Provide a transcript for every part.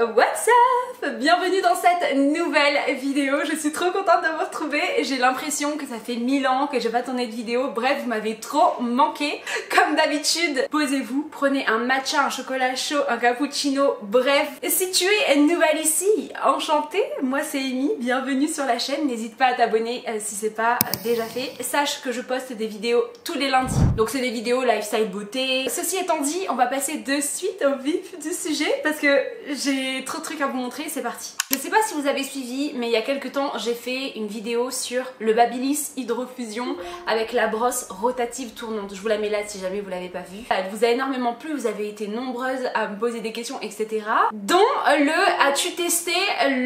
What's up? Bienvenue dans cette nouvelle vidéo, je suis trop contente de vous retrouver. J'ai l'impression que ça fait 1000 ans que j'ai pas tourné de vidéo, bref vous m'avez trop manqué. Comme d'habitude, posez-vous, prenez un matcha, un chocolat chaud, un cappuccino, bref. Si tu es nouvelle ici, enchantée, moi c'est Amy, bienvenue sur la chaîne, n'hésite pas à t'abonner si c'est pas déjà fait. Sache que je poste des vidéos tous les lundis, donc c'est des vidéos lifestyle beauté. Ceci étant dit, on va passer de suite au vif du sujet parce que j'ai trop de trucs à vous montrer, c'est parti. Je sais pas si vous avez suivi, mais il y a quelques temps j'ai fait une vidéo sur le Babyliss Hydrofusion avec la brosse rotative tournante. Je vous la mets là si jamais vous l'avez pas vue. Elle vous a énormément plu, vous avez été nombreuses à me poser des questions, etc. Dont le as-tu testé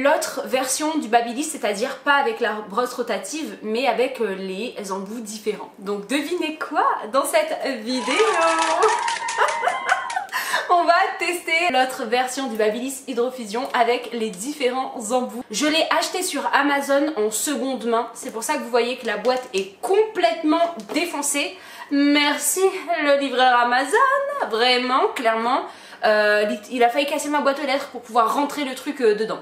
l'autre version du Babyliss, c'est-à-dire pas avec la brosse rotative, mais avec les embouts différents. Donc devinez quoi dans cette vidéo? On va tester l'autre version du Babyliss Hydrofusion avec les différents embouts. Je l'ai acheté sur Amazon en seconde main. C'est pour ça que vous voyez que la boîte est complètement défoncée. Merci le livreur Amazon. Vraiment, clairement. Il a failli casser ma boîte aux lettres pour pouvoir rentrer le truc dedans.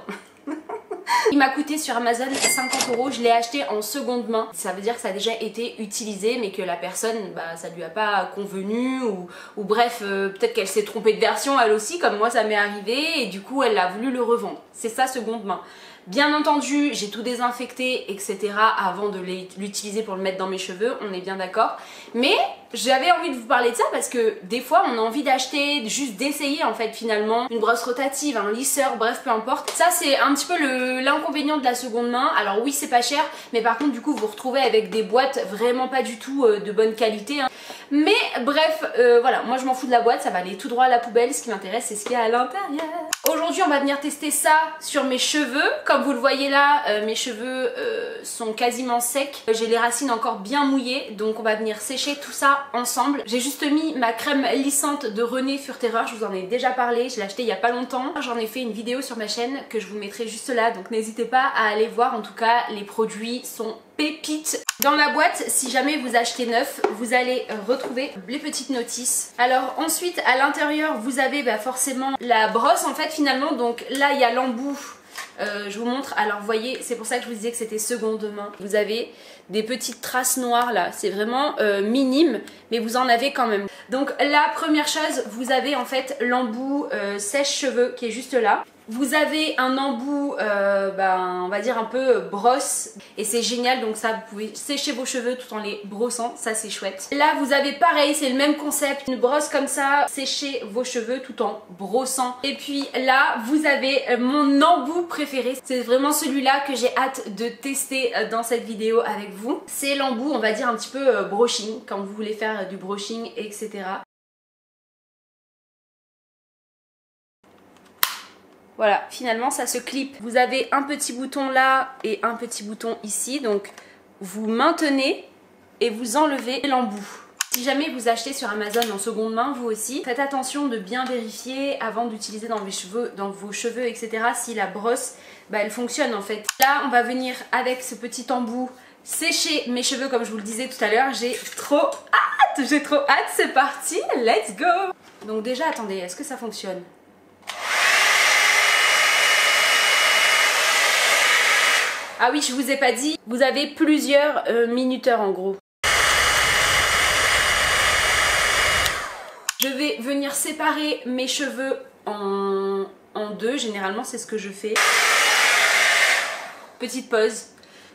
Il m'a coûté sur Amazon 50 €, je l'ai acheté en seconde main. Ça veut dire que ça a déjà été utilisé mais que la personne, ça lui a pas convenu ou bref, peut-être qu'elle s'est trompée de version elle aussi, comme moi ça m'est arrivé, et du coup elle a voulu le revendre. C'est ça, seconde main. Bien entendu, j'ai tout désinfecté, etc. avant de l'utiliser pour le mettre dans mes cheveux, on est bien d'accord. Mais j'avais envie de vous parler de ça parce que des fois on a envie d'acheter, juste d'essayer en fait finalement, une brosse rotative, un lisseur, bref peu importe. Ça c'est un petit peu l'inconvénient de la seconde main. Alors oui c'est pas cher, mais par contre du coup vous vous retrouvez avec des boîtes vraiment pas du tout de bonne qualité. Hein. Mais bref, voilà, moi je m'en fous de la boîte, ça va aller tout droit à la poubelle. Ce qui m'intéresse c'est ce qu'il y a à l'intérieur. Aujourd'hui on va venir tester ça sur mes cheveux. Comme vous le voyez là, mes cheveux sont quasiment secs. J'ai les racines encore bien mouillées, donc on va venir sécher tout ça ensemble. J'ai juste mis ma crème lissante de René Furterer, je vous en ai déjà parlé, je l'ai acheté il y a pas longtemps. J'en ai fait une vidéo sur ma chaîne que je vous mettrai juste là, donc n'hésitez pas à aller voir. En tout cas, les produits sont pépites. Dans la boîte, si jamais vous achetez neuf, vous allez retrouver les petites notices. Alors ensuite, à l'intérieur, vous avez forcément la brosse en fait finalement. Donc là, il y a l'embout. Je vous montre, alors vous voyez, c'est pour ça que je vous disais que c'était seconde main. Vous avez des petites traces noires là, c'est vraiment minime, mais vous en avez quand même. Donc la première chose, vous avez en fait l'embout sèche-cheveux qui est juste là. Vous avez un embout, on va dire un peu brosse, et c'est génial, donc ça vous pouvez sécher vos cheveux tout en les brossant, ça c'est chouette. Là vous avez pareil, c'est le même concept, une brosse comme ça, sécher vos cheveux tout en brossant. Et puis là vous avez mon embout préféré, c'est vraiment celui-là que j'ai hâte de tester dans cette vidéo avec vous. C'est l'embout, on va dire un petit peu brushing, quand vous voulez faire du brushing, etc. Voilà, finalement ça se clip. Vous avez un petit bouton là et un petit bouton ici. Donc vous maintenez et vous enlevez l'embout. Si jamais vous achetez sur Amazon en seconde main, vous aussi, faites attention de bien vérifier avant d'utiliser dans vos cheveux, etc. si la brosse, elle fonctionne en fait. Là, on va venir avec ce petit embout sécher mes cheveux comme je vous le disais tout à l'heure. J'ai trop hâte, c'est parti, let's go! Donc déjà, attendez, est-ce que ça fonctionne? Ah oui, je vous ai pas dit, vous avez plusieurs minuteurs en gros. Je vais venir séparer mes cheveux en deux, généralement c'est ce que je fais. Petite pause,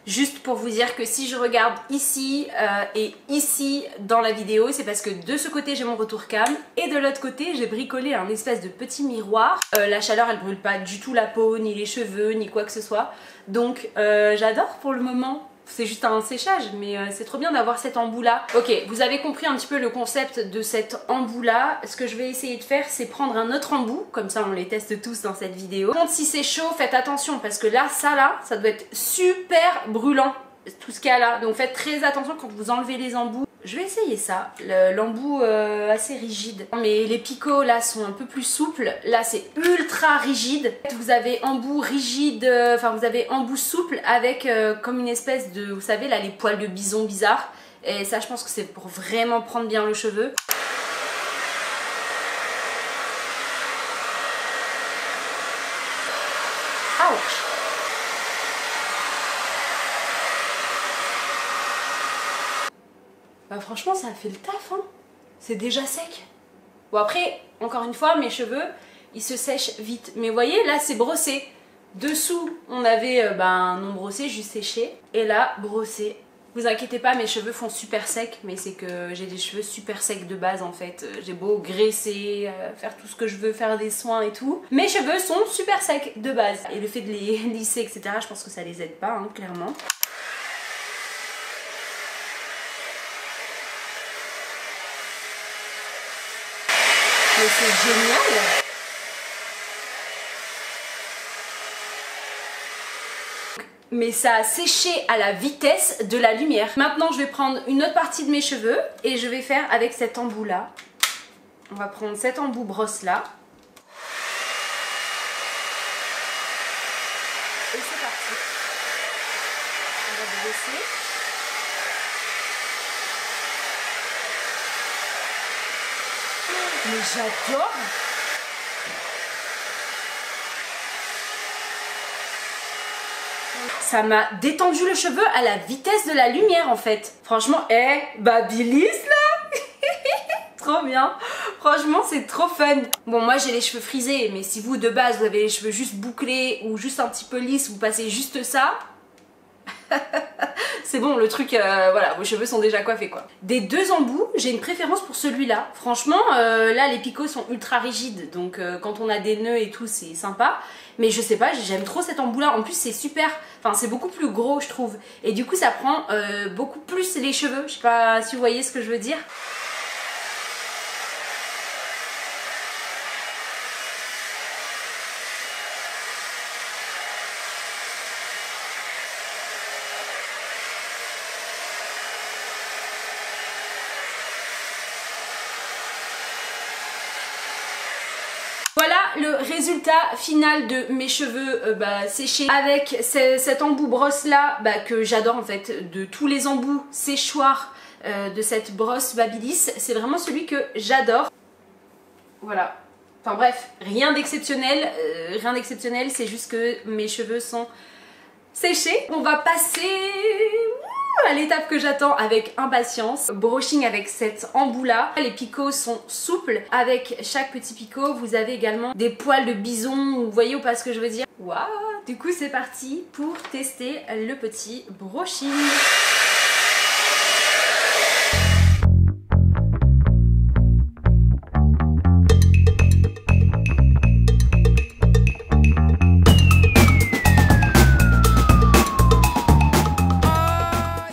juste pour vous dire que si je regarde ici et ici dans la vidéo, c'est parce que de ce côté j'ai mon retour cam et de l'autre côté j'ai bricolé un espèce de petit miroir. La chaleur elle brûle pas du tout la peau, ni les cheveux, ni quoi que ce soit. Donc j'adore pour le moment. C'est juste un séchage, mais c'est trop bien d'avoir cet embout là. Ok, vous avez compris un petit peu le concept de cet embout là. Ce que je vais essayer de faire, c'est prendre un autre embout, comme ça on les teste tous dans cette vidéo. Par contre, si c'est chaud, faites attention parce que là, ça doit être super brûlant, tout ce qu'il y a là. Donc faites très attention quand vous enlevez les embouts. Je vais essayer ça, l'embout assez rigide. Mais les picots là sont un peu plus souples. Là c'est ultra rigide. Vous avez embout rigide, vous avez embout souple avec comme une espèce de, vous savez là les poils de bison bizarres. Et ça je pense que c'est pour vraiment prendre bien le cheveu. Ouch! Bah franchement ça a fait le taf hein. C'est déjà sec. Bon après, encore une fois, mes cheveux, ils se sèchent vite. Mais vous voyez, là c'est brossé. Dessous, on avait non brossé, juste séché. Et là, brossé. Vous inquiétez pas, mes cheveux font super secs, mais c'est que j'ai des cheveux super secs de base en fait. J'ai beau graisser, faire tout ce que je veux, faire des soins et tout. Mes cheveux sont super secs de base. Et le fait de les lisser, etc., je pense que ça les aide pas, hein, clairement. Mais c'est génial! Mais ça a séché à la vitesse de la lumière. Maintenant je vais prendre une autre partie de mes cheveux et je vais faire avec cet embout là. On va prendre cet embout brosse là. Et c'est parti. On va brosser. Mais j'adore! Ça m'a détendu le cheveu à la vitesse de la lumière en fait. Franchement, Babyliss là. Trop bien. Franchement, c'est trop fun. Bon, moi j'ai les cheveux frisés, mais si vous de base vous avez les cheveux juste bouclés ou juste un petit peu lisses, vous passez juste ça. C'est bon, le truc, voilà, vos cheveux sont déjà coiffés quoi. Des deux embouts, j'ai une préférence pour celui-là. Franchement, là les picots sont ultra rigides, donc quand on a des nœuds et tout, c'est sympa. Mais je sais pas, j'aime trop cet embout là. En plus c'est super, enfin c'est beaucoup plus gros je trouve. Et du coup ça prend beaucoup plus les cheveux. Je sais pas si vous voyez ce que je veux dire. Voilà le résultat final de mes cheveux séchés avec cet embout brosse là que j'adore en fait. De tous les embouts séchoirs de cette brosse Babyliss, c'est vraiment celui que j'adore. Voilà. Enfin bref, rien d'exceptionnel, c'est juste que mes cheveux sont séchés. On va passer à l'étape que j'attends avec impatience. Brushing avec cet embout là. Les picots sont souples. Avec chaque petit picot, vous avez également des poils de bison. Vous voyez ou pas ce que je veux dire? Waouh! Du coup, c'est parti pour tester le petit brushing.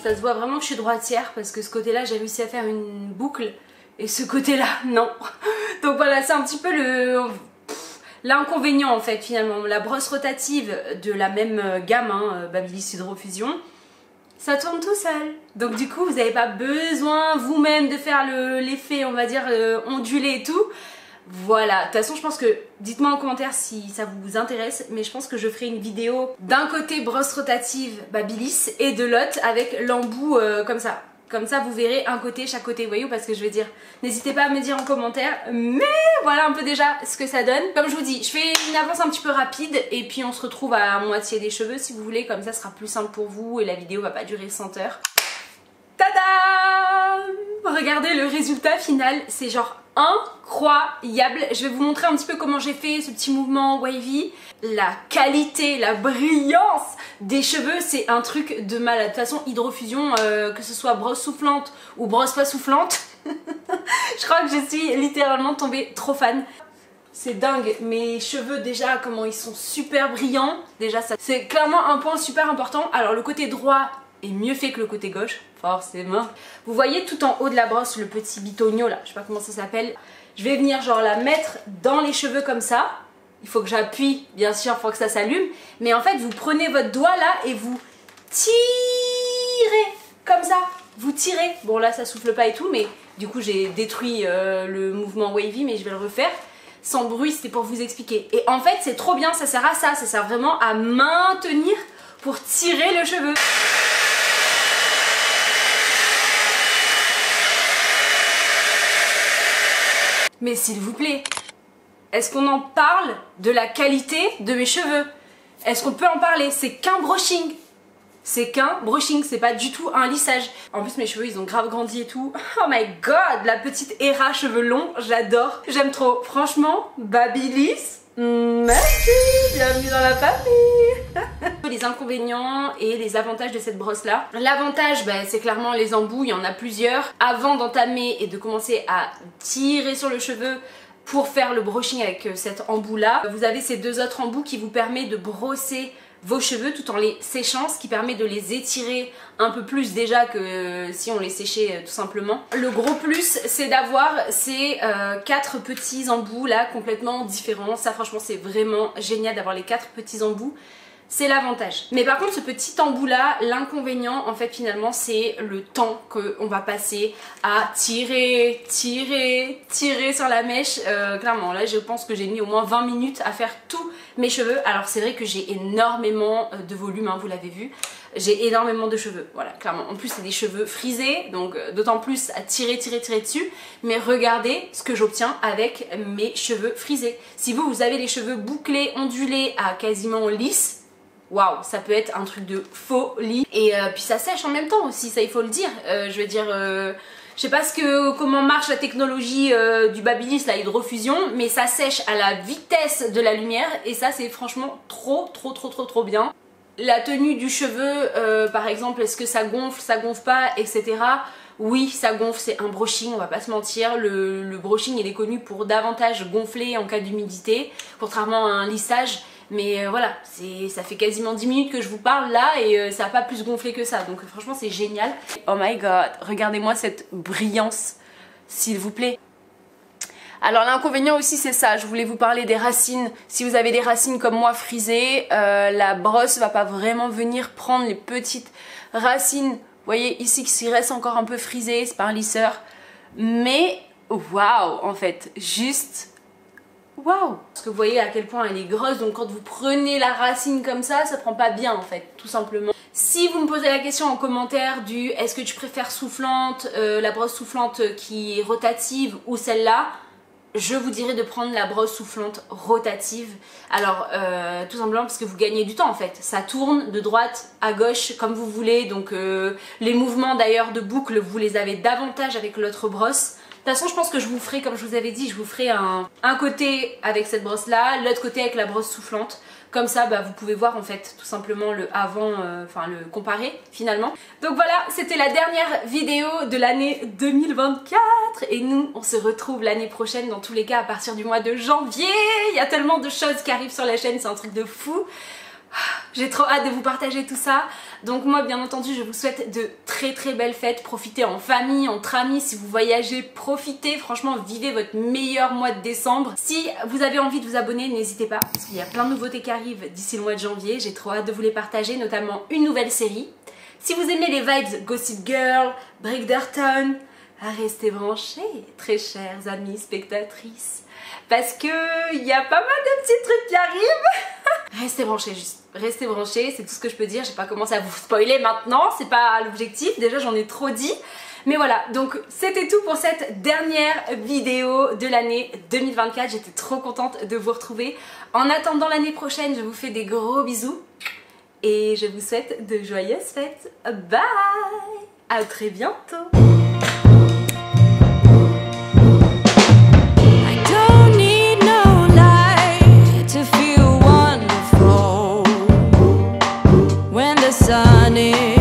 Ça se voit vraiment que je suis droitière parce que ce côté là j'ai réussi à faire une boucle et ce côté là non. Donc voilà, c'est un petit peu l'inconvénient en fait finalement. La brosse rotative de la même gamme, hein, Babyliss Hydrofusion, ça tourne tout seul. Donc du coup vous n'avez pas besoin vous-même de faire l'effet on va dire ondulé et tout. Voilà, de toute façon je pense que, dites-moi en commentaire si ça vous intéresse, mais je pense que je ferai une vidéo d'un côté brosse rotative Babyliss et de l'autre avec l'embout comme ça. Comme ça vous verrez un côté, chaque côté, vous voyez parce que je veux dire. N'hésitez pas à me dire en commentaire, mais voilà un peu déjà ce que ça donne. Comme je vous dis, je fais une avance un petit peu rapide et puis on se retrouve à moitié des cheveux si vous voulez, comme ça ce sera plus simple pour vous et la vidéo va pas durer 100 heures. Tada! Regardez le résultat final, c'est genre incroyable. Je vais vous montrer un petit peu comment j'ai fait ce petit mouvement wavy. La qualité, la brillance des cheveux, c'est un truc de malade. De toute façon, Hydrofusion, que ce soit brosse soufflante ou brosse pas soufflante, je crois que je suis littéralement tombée trop fan. C'est dingue, mes cheveux déjà, comment ils sont super brillants. Déjà, ça c'est clairement un point super important. Alors le côté droit est mieux fait que le côté gauche, forcément. Vous voyez tout en haut de la brosse le petit bitonio là, je sais pas comment ça s'appelle. Je vais venir genre la mettre dans les cheveux comme ça. Il faut que j'appuie, bien sûr, il faut que ça s'allume. Mais en fait, vous prenez votre doigt là et vous tirez comme ça. Vous tirez. Bon là, ça souffle pas et tout, mais du coup, j'ai détruit le mouvement wavy, mais je vais le refaire. Sans bruit, c'était pour vous expliquer. Et en fait, c'est trop bien, ça sert à ça. Ça sert vraiment à maintenir pour tirer le cheveu. Mais s'il vous plaît, est-ce qu'on en parle de la qualité de mes cheveux? Est-ce qu'on peut en parler? C'est qu'un brushing. C'est qu'un brushing, c'est pas du tout un lissage. En plus mes cheveux ils ont grave grandi et tout. Oh my god, la petite Hera cheveux longs, j'adore. J'aime trop. Franchement, Babyliss, merci, bienvenue dans la famille. Les inconvénients et les avantages de cette brosse là. L'avantage c'est clairement les embouts, il y en a plusieurs. Avant d'entamer et de commencer à tirer sur le cheveu pour faire le brushing avec cet embout là, vous avez ces deux autres embouts qui vous permettent de brosser vos cheveux tout en les séchant, ce qui permet de les étirer un peu plus déjà que si on les séchait tout simplement. Le gros plus c'est d'avoir ces 4 petits embouts là complètement différents. Ça franchement c'est vraiment génial d'avoir les 4 petits embouts. C'est l'avantage. Mais par contre ce petit embout là, l'inconvénient en fait finalement c'est le temps qu'on va passer à tirer sur la mèche. Clairement là je pense que j'ai mis au moins 20 minutes à faire tous mes cheveux. Alors c'est vrai que j'ai énormément de volume, hein, vous l'avez vu. J'ai énormément de cheveux, voilà, clairement. En plus c'est des cheveux frisés, donc d'autant plus à tirer dessus. Mais regardez ce que j'obtiens avec mes cheveux frisés. Si vous avez les cheveux bouclés, ondulés à quasiment lisses, waouh, ça peut être un truc de folie. Et puis ça sèche en même temps aussi, ça il faut le dire. Je veux dire, je sais pas comment marche la technologie du Babyliss, la hydrofusion, mais ça sèche à la vitesse de la lumière et ça c'est franchement trop bien. La tenue du cheveu, par exemple, est-ce que ça gonfle pas, etc. Oui, ça gonfle, c'est un brushing, on va pas se mentir. Le brushing il est connu pour davantage gonfler en cas d'humidité, contrairement à un lissage. Mais voilà, ça fait quasiment 10 minutes que je vous parle là et ça n'a pas plus gonflé que ça. Donc franchement c'est génial. Oh my god, regardez-moi cette brillance, s'il vous plaît. Alors l'inconvénient aussi c'est ça, je voulais vous parler des racines. Si vous avez des racines comme moi frisées, la brosse va pas vraiment venir prendre les petites racines. Vous voyez ici qu'il reste encore un peu frisé, c'est pas un lisseur. Mais waouh, en fait, juste waouh! Parce que vous voyez à quel point elle est grosse, donc quand vous prenez la racine comme ça prend pas bien en fait, tout simplement. Si vous me posez la question en commentaire du est-ce que tu préfères soufflante, la brosse soufflante qui est rotative ou celle-là, je vous dirais de prendre la brosse soufflante rotative. Alors tout simplement parce que vous gagnez du temps en fait. Ça tourne de droite à gauche comme vous voulez, donc les mouvements d'ailleurs de boucle vous les avez davantage avec l'autre brosse. De toute façon je pense que je vous ferai, comme je vous avais dit, je vous ferai un côté avec cette brosse là, l'autre côté avec la brosse soufflante. Comme ça vous pouvez voir en fait tout simplement le avant, enfin le comparer finalement. Donc voilà, c'était la dernière vidéo de l'année 2024 et nous on se retrouve l'année prochaine dans tous les cas à partir du mois de janvier. Il y a tellement de choses qui arrivent sur la chaîne, c'est un truc de fou. J'ai trop hâte de vous partager tout ça. Donc moi bien entendu je vous souhaite de très belles fêtes. Profitez en famille, entre amis, si vous voyagez, profitez. Franchement vivez votre meilleur mois de décembre. Si vous avez envie de vous abonner, n'hésitez pas, parce qu'il y a plein de nouveautés qui arrivent d'ici le mois de janvier. J'ai trop hâte de vous les partager, notamment une nouvelle série. Si vous aimez les vibes Gossip Girl, Bridgerton, restez branchés, très chers amis spectatrices, parce que il y a pas mal de petits trucs qui arrivent. Restez branchés, juste restez branchés, c'est tout ce que je peux dire. J'ai pas commencé à vous spoiler maintenant, c'est pas l'objectif, déjà j'en ai trop dit. Mais voilà, donc c'était tout pour cette dernière vidéo de l'année 2024. J'étais trop contente de vous retrouver. En attendant l'année prochaine, je vous fais des gros bisous et je vous souhaite de joyeuses fêtes. Bye! À très bientôt! Sun is